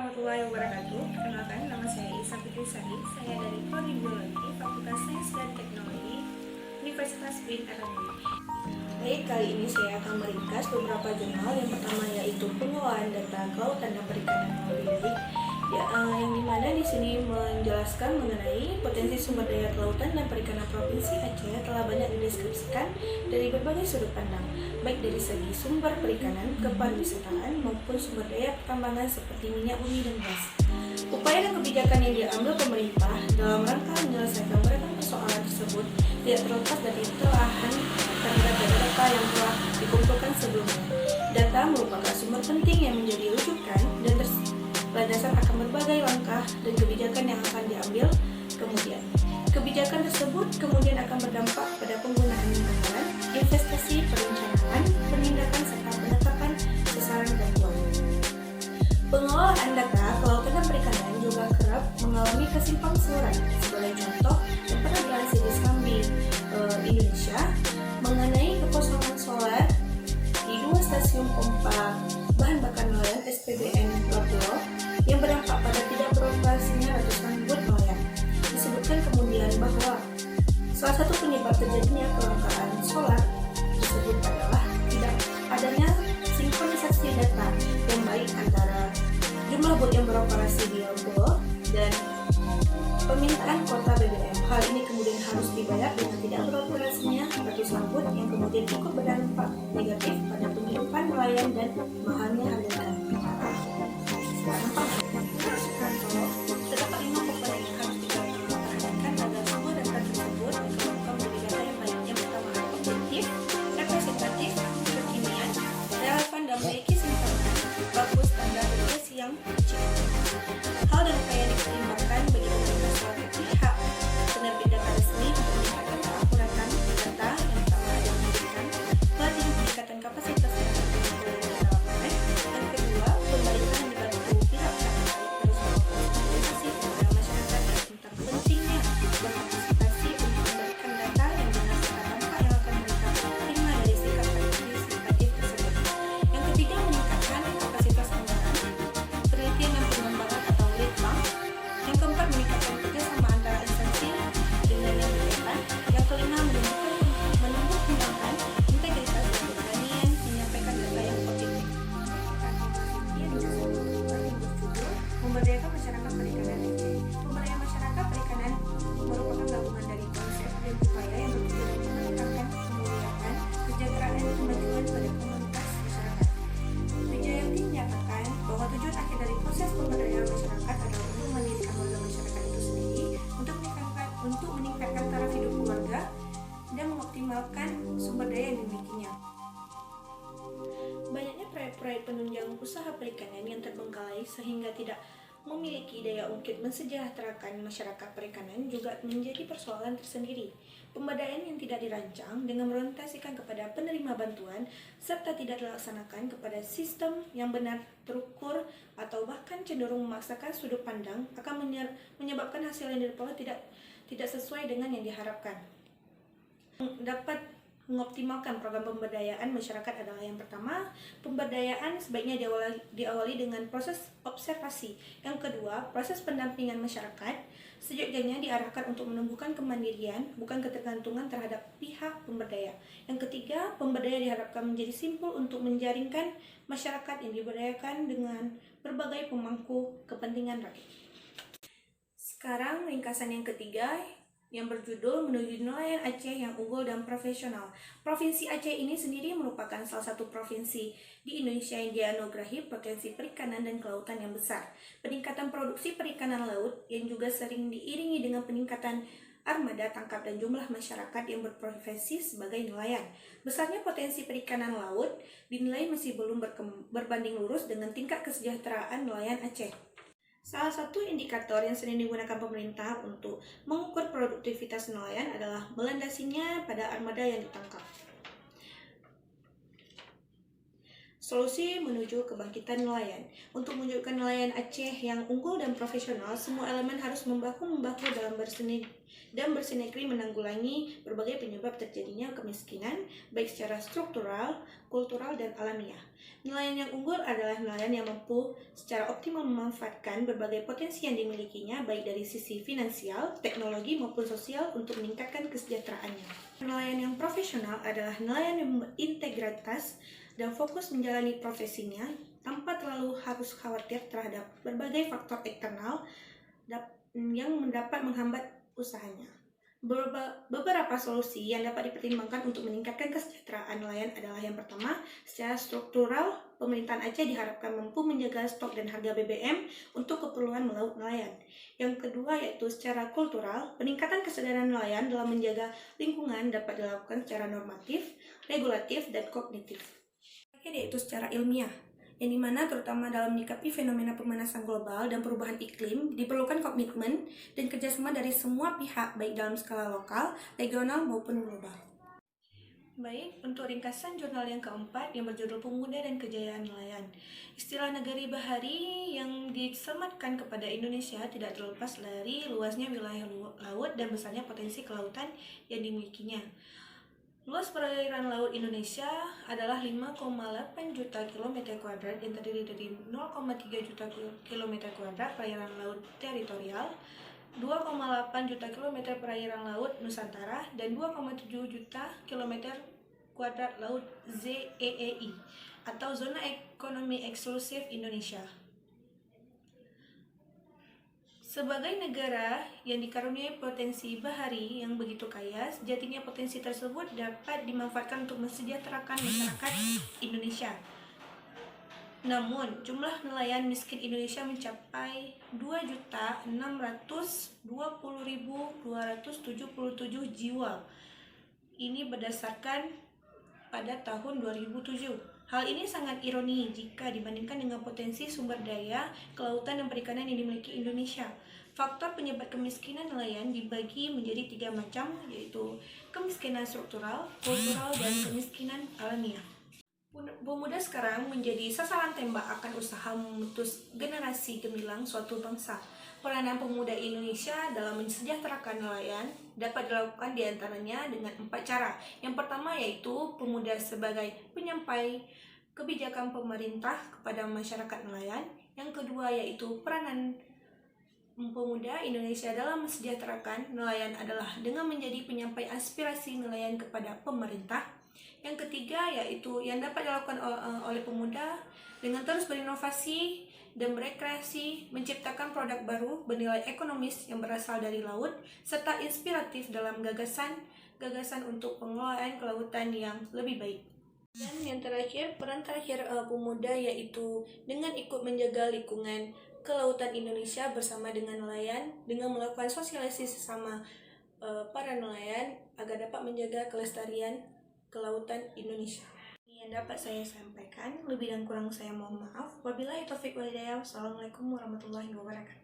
warahmatullahi wabarakatuh. Perkenalkan, nama saya Isa Fitrisari. Saya dari Prodi Biologi, Fakultas Sains dan Teknologi, Universitas BIN Aranui. Baik, kali ini saya akan meringkas beberapa jurnal. Yang pertama yaitu pengelolaan data kelautan dan perikanan melalui bilik. Yang dimana di sini menjelaskan mengenai potensi sumber daya kelautan dan perikanan Provinsi Aceh telah banyak dideskripsikan dari berbagai sudut pandang, baik dari segi sumber perikanan, kepariwisataan, maupun sumber daya pertambangan seperti minyak bumi dan gas. Upaya dan kebijakan yang diambil pemerintah dalam rangka menyelesaikan beragam persoalan tersebut tidak terlepas dari telahan terhadap data yang telah dikumpulkan sebelumnya. Data merupakan sumber penting yang menjadi rujukan dan berdasar akan berbagai langkah dan kebijakan yang akan diambil kemudian. Kebijakan tersebut kemudian akan berdampak pada penggunaan anggaran, investasi, perencanaan, penindakan, serta penetapan sasaran bantuan. Pengelolaan data kelautan dan perikanan juga kerap mengalami kesimpang siuran. Sebagai contoh, yang pernah dilansir di Sambi Indonesia mengenai kekosongan solar di 2 stasiun pompa bahan bakar nelayan SPBN Pulau yang berdampak pada tidak beroperasinya ratusan bot nelayan. Disebutkan kemudian bahwa salah satu penyebab terjadinya kelangkaan solar tersebut adalah tidak adanya sinkronisasi data yang baik antara jumlah bot yang beroperasi di pulau dan permintaan kuota BBM. Hal ini kemudian harus dibayar dengan tidak beroperasinya ratusan bot yang kemudian cukup berdampak negatif pada penghidupan nelayan dan mahalnya harga ikan. Terdapat 5 komponen yang harus diperhatikan agar semua data tersebut dikelompokkan menjadi data yang baik. Yang pertama adalah objektif, representatif, kekinian, relevan dan memiliki sinkronisasi bagus standar regulasi yang diciptakan. Hal dan upaya yang dipertimbangkan bagi pemerintah selaku pihak penerbit data resmi untuk meningkatkan keakuratan data. Yang pertama adalah memberikan pelatihan peningkatan kapasitas data dari data lapangan. Yang kedua, pemerintah yang dibantu pihak terkait terus melakukan sosialisasi kepada masyarakat tentang pentingnya berpartisipasi untuk memberikan data yang benar serta dampak yang akan mereka terima dari sikap partisipatif tersebut. Yang ketiga, meningkatkan kapasitas anggaran, penelitian dan pengembangan atau litbang. Yang keempat, meningkatkan kerjasama antara instansi dengan yang berkaitan. Yang kelima, menumbuh kembangkan integritas dan keberanian menyampaikan data yang objektif. Memberdayakan masyarakat perikanan Aceh. Pemberdayaan masyarakat perikanan merupakan gabungan dari konsep dan upaya yang bertujuan untuk meningkatkan, memuliakan kesejahteraan dan kemajuan pada komunitas masyarakat. Wijayanti menyatakan bahwa tujuan akhir dari proses pemberdayaan masyarakat adalah untuk mendirikan warga masyarakat itu sendiri, untuk meningkatkan taraf hidup keluarga dan mengoptimalkan sumber daya yang dimilikinya. Banyaknya proyek-proyek penunjang usaha perikanan yang terbengkalai sehingga tidak memiliki daya ungkit mensejahterakan masyarakat perikanan juga menjadi persoalan tersendiri. Pemberdayaan yang tidak dirancang dengan merorientasikan kepada penerima bantuan serta tidak dilaksanakan kepada sistem yang benar terukur atau bahkan cenderung memaksakan sudut pandang akan menyebabkan hasil yang diperoleh tidak sesuai dengan yang diharapkan. Dapat mengoptimalkan program pemberdayaan masyarakat adalah yang pertama, pemberdayaan sebaiknya diawali dengan proses observasi. Yang kedua, proses pendampingan masyarakat seyogyanya diarahkan untuk menumbuhkan kemandirian, bukan ketergantungan terhadap pihak pemberdaya. Yang ketiga, pemberdaya diharapkan menjadi simpul untuk menjaringkan masyarakat yang diberdayakan dengan berbagai pemangku kepentingan rakyat. Sekarang ringkasan yang ketiga yang berjudul Menuju Nelayan Aceh yang Unggul dan Profesional. Provinsi Aceh ini sendiri merupakan salah satu provinsi di Indonesia yang dianugerahi potensi perikanan dan kelautan yang besar. Peningkatan produksi perikanan laut yang juga sering diiringi dengan peningkatan armada tangkap dan jumlah masyarakat yang berprofesi sebagai nelayan. Besarnya potensi perikanan laut dinilai masih belum berbanding lurus dengan tingkat kesejahteraan nelayan Aceh. Salah satu indikator yang sering digunakan pemerintah untuk mengukur produktivitas nelayan adalah melandasinya pada armada yang ditangkap. Solusi menuju kebangkitan nelayan. Untuk mewujudkan nelayan Aceh yang unggul dan profesional, semua elemen harus membahu-membahu dalam bersinergi menanggulangi berbagai penyebab terjadinya kemiskinan, baik secara struktural, kultural, dan alamiah. Nelayan yang unggul adalah nelayan yang mampu secara optimal memanfaatkan berbagai potensi yang dimilikinya, baik dari sisi finansial, teknologi, maupun sosial untuk meningkatkan kesejahteraannya. Nelayan yang profesional adalah nelayan yang berintegritas dan fokus menjalani profesinya tanpa terlalu harus khawatir terhadap berbagai faktor eksternal yang dapat menghambat usahanya. Beberapa solusi yang dapat dipertimbangkan untuk meningkatkan kesejahteraan nelayan adalah yang pertama, secara struktural, pemerintahan Aceh diharapkan mampu menjaga stok dan harga BBM untuk keperluan melaut nelayan. Yang kedua yaitu secara kultural, peningkatan kesadaran nelayan dalam menjaga lingkungan dapat dilakukan secara normatif, regulatif, dan kognitif. Yaitu secara ilmiah, yang dimana terutama dalam menyikapi fenomena pemanasan global dan perubahan iklim, diperlukan komitmen dan kerjasama dari semua pihak, baik dalam skala lokal, regional, maupun global. Baik, untuk ringkasan jurnal yang keempat yang berjudul Pemuda dan Kejayaan Nelayan. Istilah negari bahari yang disematkan kepada Indonesia tidak terlepas dari luasnya wilayah laut dan besarnya potensi kelautan yang dimilikinya. Luas perairan laut Indonesia adalah 5,8 juta kilometer kuadrat yang terdiri dari 0,3 juta kilometer kuadrat perairan laut teritorial, 2,8 juta kilometer perairan laut Nusantara, dan 2,7 juta kilometer kuadrat laut ZEEI atau Zona Ekonomi Eksklusif Indonesia. Sebagai negara yang dikaruniai potensi bahari yang begitu kaya, sejatinya potensi tersebut dapat dimanfaatkan untuk mensejahterakan masyarakat Indonesia. Namun, jumlah nelayan miskin Indonesia mencapai 2.620.277 jiwa. Ini berdasarkan pada tahun 2007. Hal ini sangat ironi jika dibandingkan dengan potensi sumber daya, kelautan, dan perikanan yang dimiliki Indonesia. Faktor penyebab kemiskinan nelayan dibagi menjadi 3 macam, yaitu kemiskinan struktural, kultural, dan kemiskinan alamiah. Pemuda sekarang menjadi sasaran tembak akan usaha memutus generasi gemilang suatu bangsa. Peranan pemuda Indonesia dalam mensejahterakan nelayan dapat dilakukan diantaranya dengan 4 cara. Yang pertama yaitu pemuda sebagai penyampai kebijakan pemerintah kepada masyarakat nelayan. Yang kedua yaitu peranan pemuda Indonesia dalam mensejahterakan nelayan adalah dengan menjadi penyampai aspirasi nelayan kepada pemerintah. Yang ketiga yaitu yang dapat dilakukan oleh pemuda dengan terus berinovasi dan berekreasi, menciptakan produk baru bernilai ekonomis yang berasal dari laut, serta inspiratif dalam gagasan untuk pengelolaan kelautan yang lebih baik. Dan yang terakhir, peran terakhir pemuda yaitu dengan ikut menjaga lingkungan kelautan Indonesia bersama dengan nelayan, dengan melakukan sosialisasi sesama para nelayan agar dapat menjaga kelestarian kelautan Indonesia. Ini yang dapat saya sampaikan. Lebih dan kurang saya mohon maaf. Wabillahi taufiq wal hidayah. Wassalamualaikum warahmatullahi wabarakatuh.